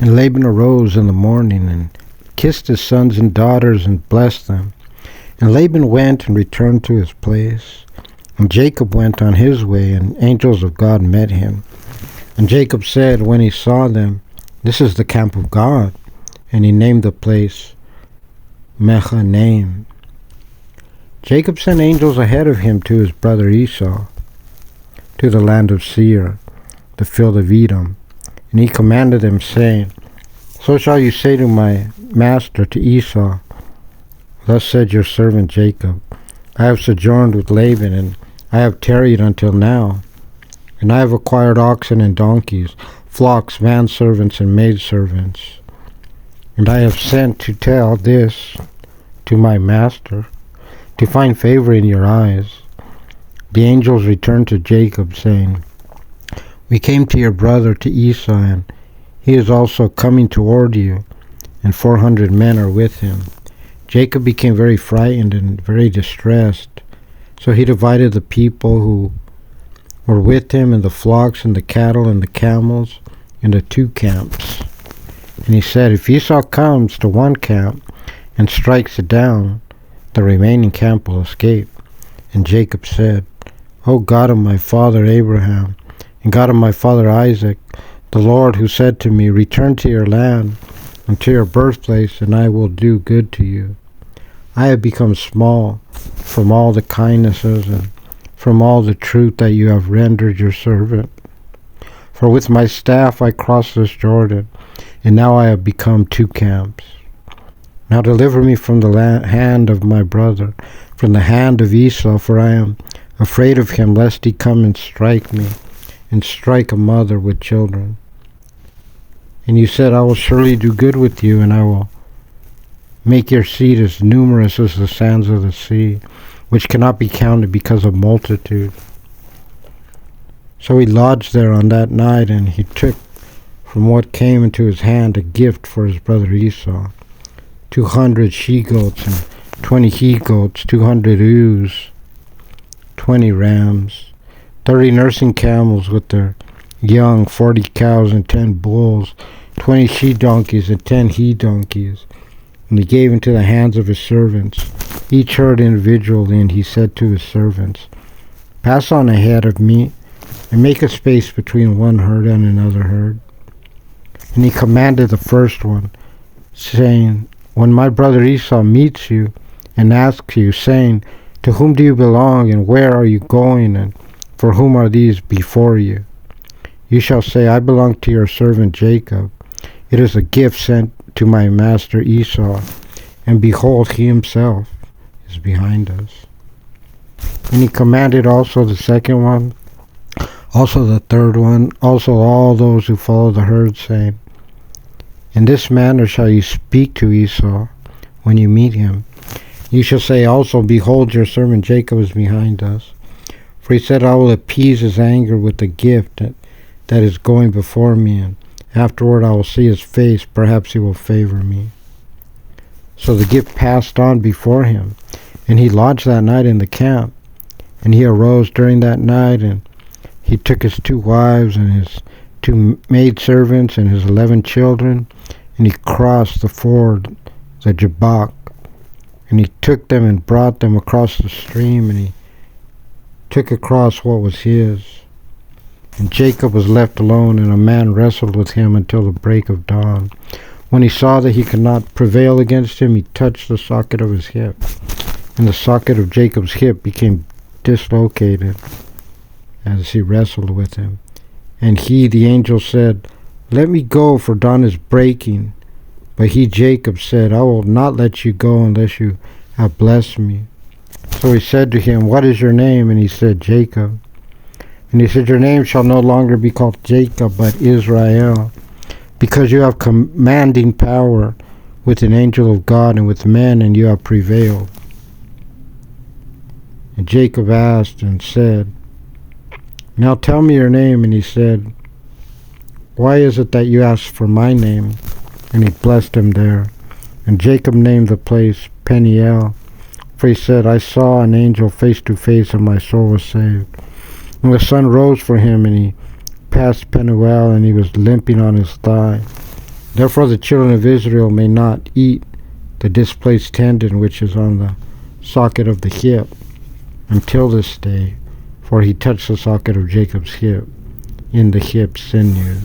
And Laban arose in the morning and kissed his sons and daughters and blessed them. And Laban went and returned to his place. And Jacob went on his way, and angels of God met him. And Jacob said when he saw them, "This is the camp of God." And he named the place Mahanaim. Jacob sent angels ahead of him to his brother Esau, to the land of Seir, the field of Edom. And he commanded them, saying, "So shall you say to my master, to Esau, Thus said your servant Jacob, I have sojourned with Laban, and I have tarried until now. And I have acquired oxen and donkeys, flocks, manservants, and maidservants. And I have sent to tell this to my master, to find favor in your eyes." The angels returned to Jacob, saying, "We came to your brother, to Esau, and he is also coming toward you, and 400 men are with him." Jacob became very frightened and very distressed. So he divided the people who were with him, and the flocks, and the cattle, and the camels, into 2 camps. And he said, "If Esau comes to one camp and strikes it down, the remaining camp will escape." And Jacob said, "O God of my father Abraham, and God of my father Isaac, the Lord who said to me, 'Return to your land and to your birthplace, and I will do good to you,' I have become small from all the kindnesses and from all the truth that you have rendered your servant. For with my staff I crossed this Jordan, and now I have become 2 camps. Now deliver me from the hand of my brother, from the hand of Esau, for I am afraid of him, lest he come and strike me, and strike a mother with children. And you said, I will surely do good with you, and I will make your seed as numerous as the sands of the sea, which cannot be counted because of multitude." So he lodged there on that night, and he took from what came into his hand a gift for his brother Esau, 200 she-goats and 20 he-goats, 200 ewes, 20 rams, 30 nursing camels with their young, 40 cows and 10 bulls, 20 she-donkeys and 10 he-donkeys. And he gave into the hands of his servants, each herd individually, and he said to his servants, "Pass on ahead of me, and make a space between one herd and another herd." And he commanded the first one, saying, "When my brother Esau meets you, and asks you, saying, 'To whom do you belong, and where are you going, and for whom are these before you?' you shall say, 'I belong to your servant Jacob. It is a gift sent to my master Esau, and behold, he himself is behind us.'" And he commanded also the second one, also the third one, also all those who follow the herd, saying, "In this manner shall you speak to Esau when you meet him. You shall say also, 'Behold, your servant Jacob is behind us.' For he said, 'I will appease his anger with the gift that is going before me, and afterward I will see his face, perhaps he will favor me.'" So the gift passed on before him, and he lodged that night in the camp. And he arose during that night, and he took his 2 wives and his 2 maidservants and his 11 children, and he crossed the ford, the Jabbok. And he took them and brought them across the stream, and he took across what was his. And Jacob was left alone, and a man wrestled with him until the break of dawn. When he saw that he could not prevail against him, he touched the socket of his hip, and the socket of Jacob's hip became dislocated as he wrestled with him. And he, the angel, said, "Let me go, for dawn is breaking." But he, Jacob, said, "I will not let you go unless you have blessed me." So he said to him, "What is your name?" And he said, "Jacob." And he said, "Your name shall no longer be called Jacob, but Israel, because you have commanding power with an angel of God and with men, and you have prevailed." And Jacob asked and said, "Now tell me your name." And he said, "Why is it that you ask for my name?" And he blessed him there. And Jacob named the place Peniel, for he said, "I saw an angel face to face, and my soul was saved." And the sun rose for him, and he passed Penuel, and he was limping on his thigh. Therefore the children of Israel may not eat the displaced tendon which is on the socket of the hip until this day, for he touched the socket of Jacob's hip in the hip sinew.